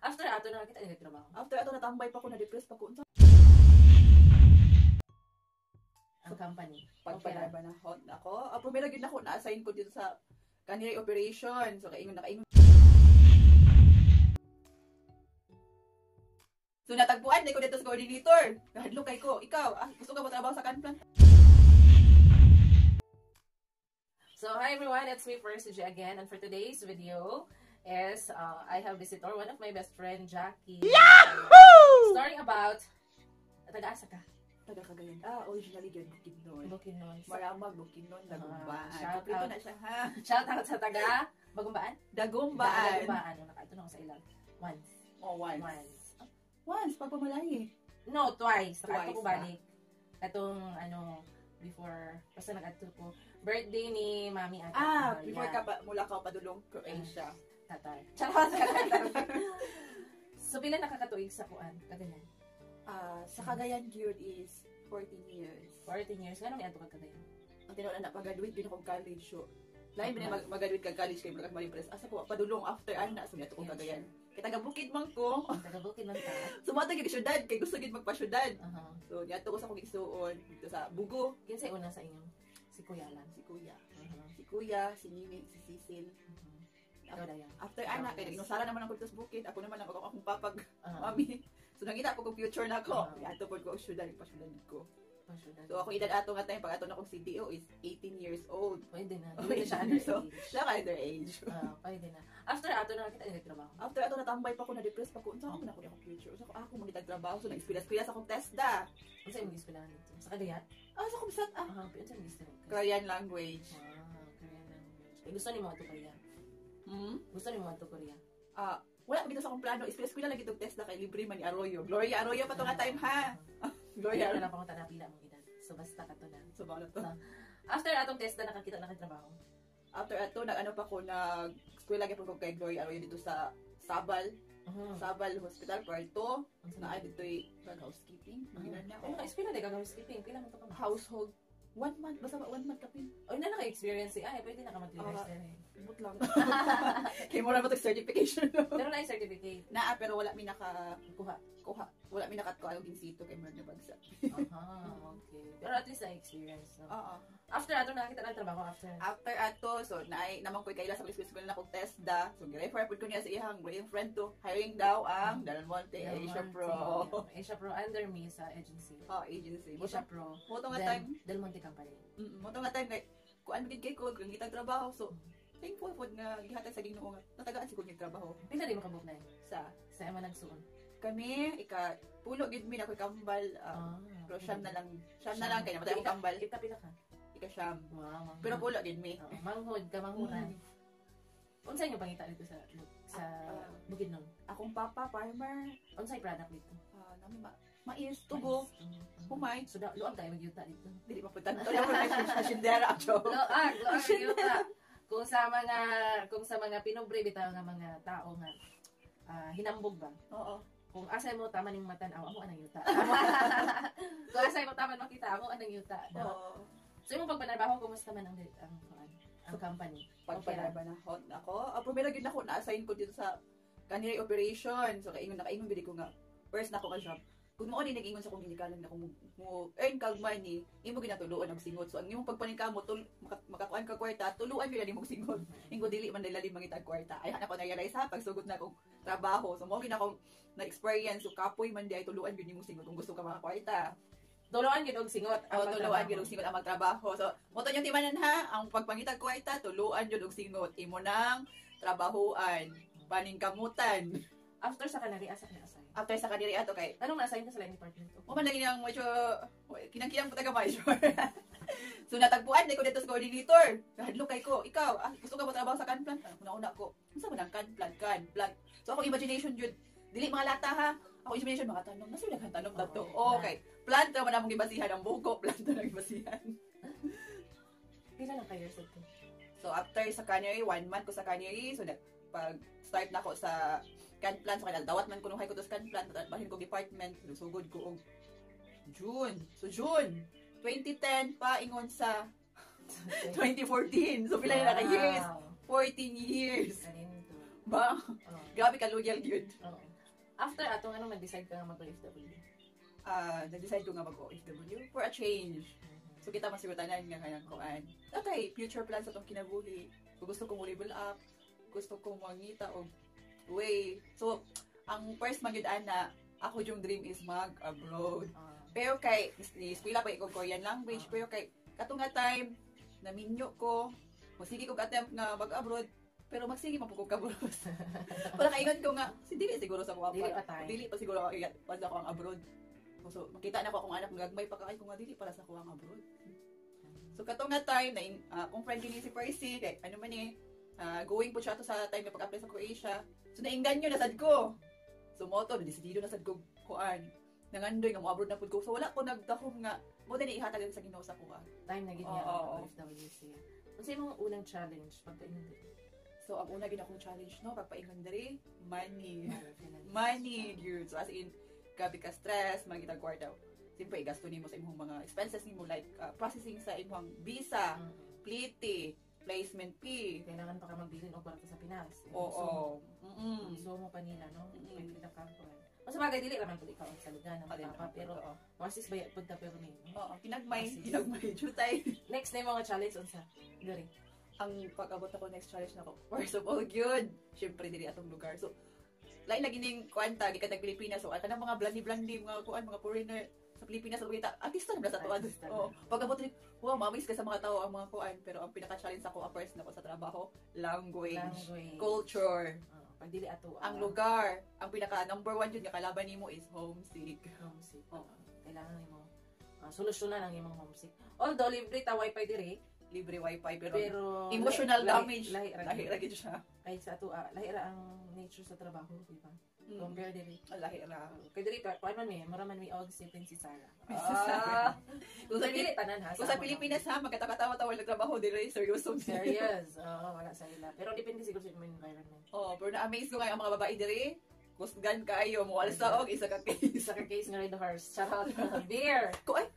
After ato na kita nagtrabaho. After ato natambay pa ko na depressed pa ko unsa Ang company. pagpanabanahon ako. Primero gid nako na-assign ko dito sa kaniri operation. So kaingon So natagpuan ko dito sa coordinator. Nahadlok kay ko, ikaw, gusto ka mo trabaho sa Canplan? So hi everyone, it's me First CJ again, and for today's video is I have visitor, one of my best friend, Jackie. Yahoo! Story about taga-asa ka? Taga Cagayan. Originally yun, Bukidnon. Bukidnon. Maramag Bukidnon, Dagumbaan. Shout Kompleto out. na siya, ha? Shout out sa taga Bagumbaan? Dagumbaan. Dagumbaan. Ito na ako sa ilang. Once. Once. Once, pagpamalayi. No, twice. Nakato ko Twice, balik. Katong before, basta nag-ato ko. Birthday ni Mami Ata. Before ka pa, mula ka padulong Croatia. Tatar. Charot. So, pila nakakatuig sa kuan? Kagayan? Sa Cagayan yun is 14 years. 14 years. Gano'n may ato ka Cagayan? Ang tinawag na pag-graduate din akong college. So, lain din mag-graduate ka college kayo mga Marimpress. Asa ko, padulong after ana, so nato kong Cagayan. Kaya taga-Bukid man ko. Taga-Bukid man ka? Sumatag yung syudad, kaya gusto gid magpa-syudad. Uh-huh. So, nato ko sa kong isuon dito sa Bugo. Kinsay una sa inyo? Si Kuya lang. Si Kuya. Uh-huh. Si Kuya, si Nimi, si Cecil. Ikaw dayan. After ana, kaya inusala naman ako dito sa Bukid. Ako naman ako akong papag Uh-huh. mami. So, nangita ko kung future na ako. Uh-huh. Kaya ato po ko syudad, pa-syudad ko. Pasyudad. So, ako edad ato nga time, pag ato na akong CDO is 18 years old. Pwede na. Oh, Pwede siya so, underage. siya ka underage. Pwede na. After ato na kita nagtrabaho. After ato natambay pa ko na depressed pa ko. Unsa ako na akong future. So ako mo nagtrabaho so na-experience akong TESDA. Unsa imong gispelahan dito? Sa Cagayan? Sa kumsat Unsa imong gispelahan? Korean language. Korean language. Gusto nimo ato Korean? Gusto nimo ato Korean? Wala gito sa akong plano. Experience ko na lang itong TESDA kay libre man ni Arroyo. Gloria Arroyo pa to nga time ha. Gloria na pangunta na pila mong edad. So basta ka to na. So bala to. After atong TESDA nakakita na kay trabaho. After ato nag-ano pa ko nag-eskwela gyud ko kay Gloria Arroyo dito sa Sabal. Sabal Hospital Puerto. Na ay dito'y housekeeping. Naka-eskwela din ka housekeeping. Pila man to ka? Household. 1 month. Basta 1 month kapin. O na naka-experience eh. Ay, pwede naka-materialize din eh. But lang. Kaya mo na ba ito certification? Pero na certificate. Pero wala mi Kuha. Wala mi nakatkuha yung ginsito kay Marna Bagsa. Okay. Pero at least na-experience. No? Oo. After ato nakita na trabaho After ato, so naman ko'y kaila sa school na akong TESDA. So girefer po ko niya sa iyang friend to hiring daw ang Del Monte Asia Pro. Asia Pro under me sa agency. Agency. Asia Pro. Moto nga time. Del Monte Company. Moto nga time kay kuan gid kay ko kung gitag trabaho. So thankful po nga gihatag sa Ginoo nga natagaan si ko yung trabaho. Pila di makabuk na sa ema nagsuon. Kami pulo gid mi na ko'y kambal. Pero siyam na lang kay namatay akong kambal. Kita pila ka? Siyam. Wow. Pero pulo gid mi. Manghod ka manghuran. Unsa imong pangita dito sa Bukidnon? Akong papa farmer. Unsay product dito? Mais, tubo, humay. So luag tayo magyuta dito. Dili mapunta to lang na sindera ato. Luag magyuta. Kung sa mga pinobre bitaw nga mga tao nga hinambog ba? Oo. Kung asay mo tama ning matan-aw amo anang yuta. Kung asay mo tama makita amo anang yuta. Oo. So imong pagpanarbaho kumusta man ang company? Pagpanarbaho ako. Primero gid nako na-assign ko dito sa kaniri operation. So nakaingon gid ko nga first na ako ka job. Kung mo ni nag-ingon sa kong ginikanan na kung mo earn kag money, imo ginatuluan og singot. So ang imong pagpaningkamo makakuan ka kwarta, tuluan gyud nimo singot. Ingo dili man dali mangitag kwarta. Ay na ko na-realize ha pagsugod na akong trabaho. So mo gid ako na experience so kapoy man di ay tuluan gyud nimo singot kung gusto ka makakuwarta. Tuluan gyud og singot. Tuluan gyud og singot ang magtrabaho. So mo to yung timanan ha, ang pagpangitag kwarta, tuluan gyud og singot. Imo nang trabahuan, paningkamutan. After sa kanari asa na assign. After sa kaniri ato kay anong na-assign ka sa line department? Mo man lagi nang medyo kinang-kinang po taga major. So natagpuan ko dito sa coordinator. Nahadlok kay ko, ikaw, gusto ka ba trabaho sa Canplan? Una-una ko. Unsa man ang Canplan? So ako imagination jud, dili mga lata ha. Ako imagination mga tanong, nasa daghang tanong dato. Okay. Plant man among gibasihan ang buko, plant na gibasihan. Pila lang kayo sa ito? So after sa cannery, 1 month ko sa cannery. So pag start na ako sa Canplan, so dawat man ko nung hay ko to sa Canplan, bahin ko department, sugod ko og June. So June 2010 pa ingon sa 2014. So pila na ka years? 14 years. ba? Oh. Grabe ka loyal yun. Oo. After atong anong nag-decide ka nga mag-OFW? Nag-decide ko nga mag-OFW for a change. So kita masigutanan nga kayang kuan. Okay, future plans atong kinabuhi. Kung gusto ko mo level up, gusto ko mangita og way. So ang first man yun na ako yung dream is mag-abroad. Pero kay eskwela pa ko Korean language, pero kay katong nga time naminyo ko, magsige ko attempt nga mag-abroad, pero magsige man pud ko kabros. Para kaingon ko nga, dili siguro sa kuha pa. Dili pa siguro pa ako ang abroad. So, makita na ko akong anak gagmay pa kaay ko nga dili para sa kuwang abroad. So katong nga time na kung friend kini si Percy, kay ano man going po siya to sa time na pag-apply sa Croatia. So nainggan nyo nasad ko. So moto na desidido nasad ko kuan. Nangandoy nga mo abroad na pud ko. So wala ko nagdahom nga mo din ihatag sa Ginoo sa kuha. Time na gid niya ang OFW siya. Unsa imong unang challenge pagkaingon diri? So ang una gid akong challenge no pagpaingon diri, money, dude. So as in gabi ka stress, magita kwarta. Siyempre, gasto nimo sa imong mga expenses nimo like processing sa imong visa, plite, placement fee. Kailangan pa ka magbili og kwarta sa Pinas. Oo. So mo pa nila, no? Pwede ka ko. Mas bagay dili raman pud ikaw sa lugar na mapapa pero masis bayad pud ta pero ni. Oo, kinagmay jutay. Next na yung mga challenge unsa? Diri. Ang pag-abot ako next challenge nako. First of all, good. Siyempre diri atong lugar. So lain lagi ning kwanta gikan tag Pilipinas so kanang mga blandi mga kuan mga foreigner sa Pilipinas sa kita artista na sa tuwa. Oh, pag-abot ni wow, mamiss ka sa mga tao ang mga kuan pero ang pinaka-challenge ako first nako sa trabaho, language. Culture. Pag dili ato ang lugar, ang pinaka number 1 yun nga kalaban nimo is homesick. Kailangan nimo solusyonan ang imong homesick. Although libre ta wifi diri, libre wifi pero emotional damage lahi ra gid siya. Ay sa ato lahi ra ang nature sa trabaho, di ba? Compare diri. Lahi ra. Kay diri pa man mura man mi og si Sarah. Kung sa dili tanan ha. Kung sa Pilipinas ha, magkatawa-tawa nagtrabaho diri seryoso. Serious. Wala sa ila. Pero depende siguro sa imong environment. Pero na-amaze ko nga ang mga babae diri. Kusgan kaayo mo alas sa og isa ka case nga red horse. Charot. Beer.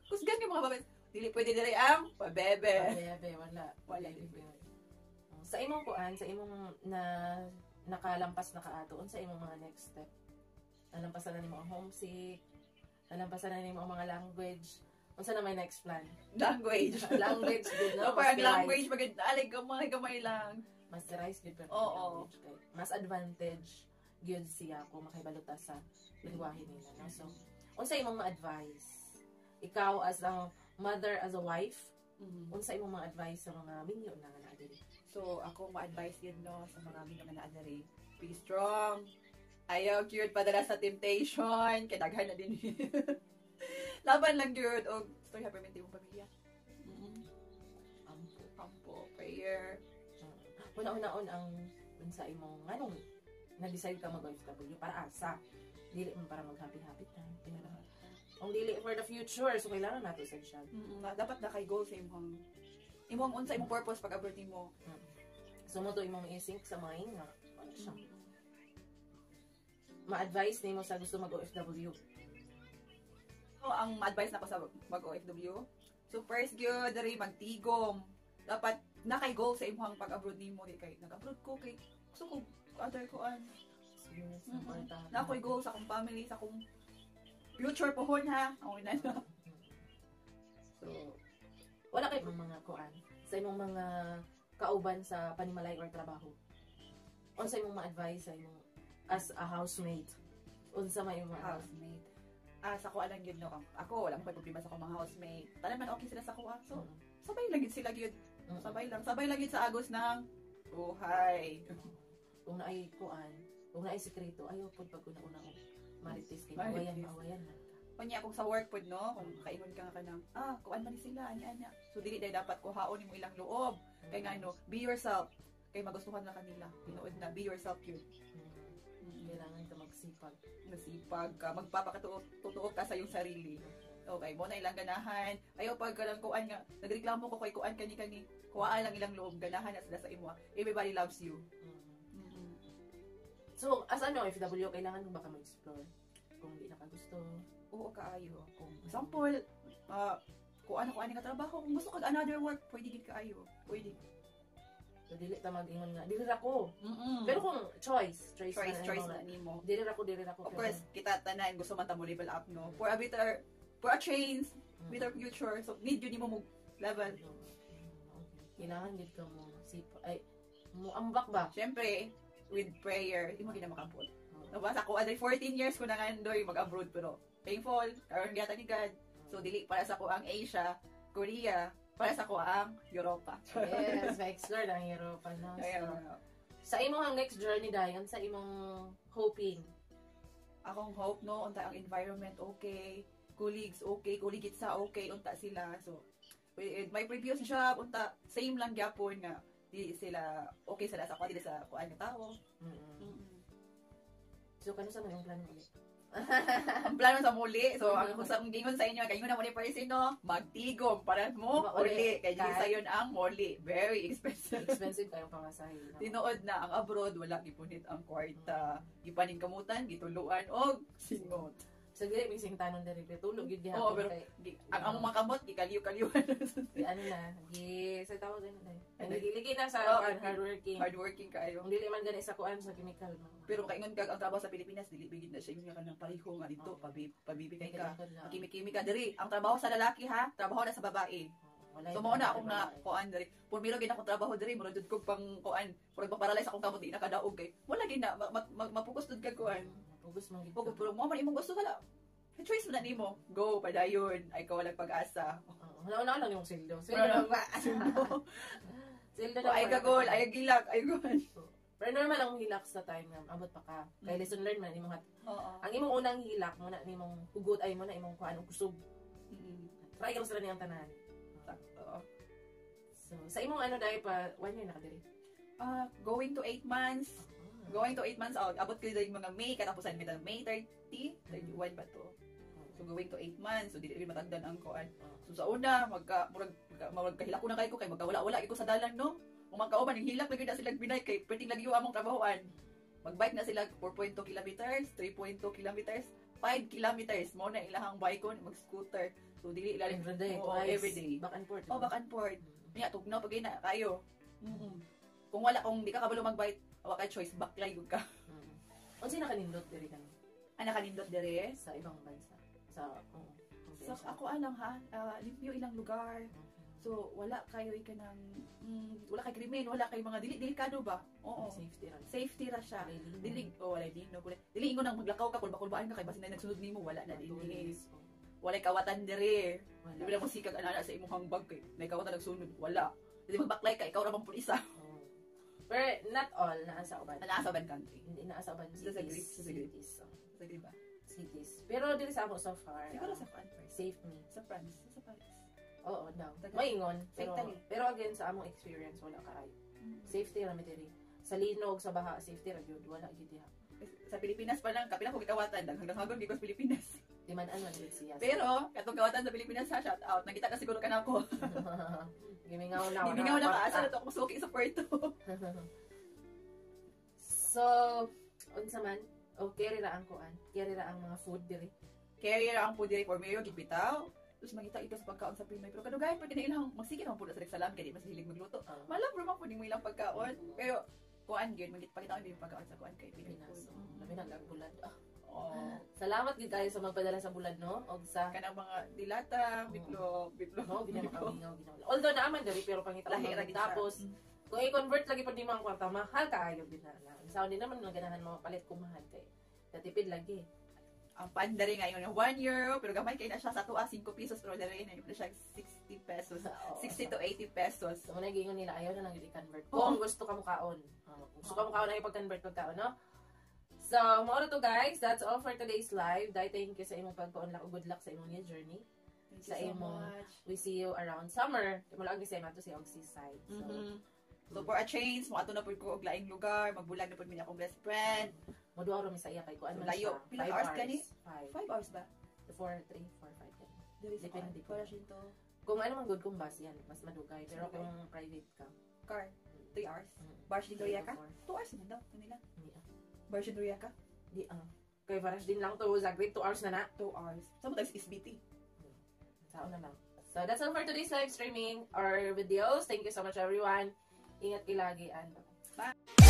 Kusgan yung mga babae. Dili pwede diri ang pabebe. Wala. Sa imong kuan, sa imong nakalampas na kaato, unsa imong mga next step? Nalampasan na nimo ang homesick, nalampasan na nimo ang mga language. Unsa na may next plan? Language good no. Parang language magid alig gamay lang. Masterize good pero language kay mas advantage gyud siya kung makahibalot sa lengguwahe nila, no? So, unsa imong ma-advise? Ikaw as a mother, as a wife, unsa imong mga advice sa mga minyo na naadiri? So, ako ma-advise yun no sa mga minyo na naadiri. Be strong. Ayaw cute padala sa temptation. Kaya daghan na din. Laban lang cute. O, story happy mong pamilya. Ampo. Prayer. Una-unaon ang unsa imong nganong na-decide ka mag-OFW para asa. Dili mo para mag-happy-happy ta. Ang dili for the future, so kailangan nato essential. Dapat na kay goal sa imong unsa imong purpose pag abroad nimo. So mo to imong i-sync sa mind nga ano siya. Ma-advise nimo sa gusto mag-OFW. So ang ma-advise nako sa mag-OFW. So first gyud diri magtigom. Dapat na kay goal sa imong pag-abroad nimo kay nag-abroad ko kay gusto ko other ko Yes, na ako'y goal sa akong family, sa akong future pohon ha. Okay na. So, wala kayo mga kuan sa imong mga kauban sa panimalay or trabaho. Unsa imong ma-advise sa imong as a housemate? Unsa may imong housemate? Sa kuan lang yun no. Ako wala mo problema sa akong mga housemate. Tanan man okay sila sa kuha. So, sabay lang gid sila gyud. Sabay lang gid sa agos ng buhay. Kung naay kuan, kung naay sekreto, ayaw pud pag una-una marites kay awayan man. Panya akong sa work pod no, kung kaingon ka nga kanang kuan man ni sila anya. So dili day dapat kuhaon nimo ilang loob. Kay nga no, be yourself. Kay magustuhan na kanila. Tinuod na be yourself yun. Kailangan ka magsipag. Masipag ka, magpapakatuo ka sa iyong sarili. Okay, mo na ilang ganahan. Ayaw pag galang kuan nga, nagreklamo ko kay kuan kani kuhaan lang ilang loob, ganahan na sila sa imo. Everybody loves you. So, as ano, FW, kailangan mo baka mag-explore kung hindi na ka gusto. Oo, kaayo. Kung example, kung ano nga trabaho, kung gusto ka another work, pwede din kaayo. Pwede. So, dili ta mag-ingon nga, dili ra ko. Mm-mm. Pero kung choice choice na nimo. Dili ra ko. Of course, kita tanan gusto man ta mo level up no. For a change, better future. So need yun mo level. Kailangan gid ka mo mo ambak ba? Syempre, with prayer, di mo gina makabot. Nabasa ko, 14 years ko na nga ndoy mag-abroad pero painful, karon gyata ni God. So dili para sa ko ang Asia, Korea, para sa ko ang Europa. Yes, ma-explore ang Europa no. Sa imong next journey dayon sa imong hoping. Akong hope no, unta ang environment okay, colleagues okay, colleagues sa okay, unta sila. So with my previous job, unta same lang gyapon nga di sila okay sila sa ko, di sa kuan nga tao. So kano sa imong plano ulit? Ang plano sa muli, so ang kung sa gingon sa inyo, kayo na muli pa rin sino, magtigom para mo uli. Kaya sa yun ang muli. Very expensive. Expensive kayong pamasahe. No? Tinood na ang abroad, wala gipunit ang kwarta. Gipaning kamutan, gituluan, o singot. So, gili, may sing tanon na rin. Tulog yun diha. Oo, pero ang mga kamot, gikaliw-kaliwan. Ano na, sa tawag din na. Nagigiligi na sa hardworking. Hardworking kayo. Ang dili man gani sa kuan sa chemical. No? Pero kaingon ka ang trabaho sa Pilipinas, dili bigid na siya yung kanang pareho nga dito, pabibigay ka. Makimik-kimik ka diri. Ang trabaho sa lalaki ha, trabaho na sa babae. So mao na akong na kuan diri. Pumiro gid akong trabaho diri, murag jud ko pang kuan. Purag paralyze akong kamot di na kadaog kay. Wala gid na mapokus jud ka kuan. Pugos man gid. Pero mo man imong gusto wala. Choice mo na nimo. Go padayon. Ay ka walang pag-asa. Wala lang yung sildo. Sildo ba? Sildo na. Ay gagol, ay gilak, ay gol. Pero normal ang hilak sa time nga abot pa ka. Kay lesson learn man imong ang imong unang hilak mo na nimong hugot ay mo na imong kuan kusog. Try ka sa niyang tanan. So sa imong ano dai pa 1 year na ka diri. Going to 8 months. Going to 8 months out. Abot ko yung mga May, katapusan kita May 30, 31 ba to? So going to 8 months, so dili rin matagdan ang kuan. So sa una, magkahilak ko na kayo kay magkawala-wala ko sa dalan no. Kung magkauban yung hilak lagi na sila binay kay pwedeng lagi yung among trabahoan. Magbike na sila 4.2 kilometers, 3.2 kilometers, 5 kilometers mo na ilahang bike ko mag-scooter. So dili ilalim every day. Back and forth. Back and forth. Nya tugnaw pag ina kayo. Kung di ka kabalo mag-bike, wa kay choice baklay gud ka. Unsa nakanindot diri kan? Nakanindot diri sa ibang bansa. Sa ako alang ha, limpyo ilang lugar. So wala kayo ikanang wala kay krimen, wala kay mga delikado ba? Oo. Safety ra siya. Dili wala dino kulit. Dili ingon nang maglakaw ka kung bakulbaan ka kay basin na nagsunod nimo wala na dili. Wala kawatan diri. Di ba mo sikag ana sa imong hangbag kay may kawatan nagsunod wala. Dili magbaklay ka ikaw ra bang pulisa. Pero not all naasa uban. Naasa uban country. Hindi naasa uban cities. Cities. Ba? Cities. Pero dili sa ako so far. Siguro sa France. Safe me. Sa France. Sa Paris. Oo, daw. Maingon. Pero again sa among experience wala kaayo. Safety ra mi diri. Sa linog, sa baha, safety ra gyud wala gyud diha. Sa Pilipinas pa lang kapila ko gikawatan hanggang hagon gikos Pilipinas. Di man ano gyud siya. Pero katong kawatan sa Pilipinas sa shout out. Nakita ka siguro kanako. Gimingaw na. Gimingaw na ka. Asa na to akong suki sa Puerto. So, unsa man, carry ra ang kuan. Carry ra ang mga food diri. Carry ra ang food diri for mayo gibitaw. Tapos mangita ito sa pagkaon sa Pinoy. Pero kadugay pag ilang masigit man pud sa salam kay di mas hilig magluto. Malam bro man pud mo ilang pagkaon. Pero kuan gyud magit pakita ang pagkaon sa kuan kay Pilipinas. Labi na bulad. Oh. Salamat gid kayo sa magpadala sa bulad no og sa kanang mga dilata, bitlog, no ginamingaw. Although naaman diri pero pangita tapos kung i-convert lagi pud nimo ang kwarta mahal kaayo gid na. Sa hindi naman ganahan mo palit kung mahal kay tatipid lagi. Ang pandari ngayon 1 euro pero gamay kay na siya sa tuwa 5 pesos pero dali na siya 60 pesos, 60 to 80 pesos. So muna gingon nila ayaw na lang i-convert. Kung gusto ka mo kaon. Kung gusto ka mo kaon ay pag-convert pagkaon no. So, mao to guys, that's all for today's live. Thank you sa imong pagpa-unlock ug good luck sa imong new journey. Sa imong we see you around summer. Mula ang December to si Seaside. So for a change, mo ato na pud ko og laing lugar, magbulag na pud mi akong best friend. Moduwa ro mi sa iya kay kuan man layo. Pila hours gani? 5 hours ba? 4, 3, 4, 5 gani. Depende ko ra to. Kung ano man good kung bus yan, mas madugay. Pero kung private ka, car 3 hours. Barge din Doriaca? 2 hours na daw kanila. Barge din Doriaca? Di kay Barge din lang to, Zagreb 2 hours na na. 2 hours. Sometimes SBT. Sao na lang. So that's all for today's live streaming or videos. Thank you so much everyone. Ingat kayo lagi. Ano. Bye.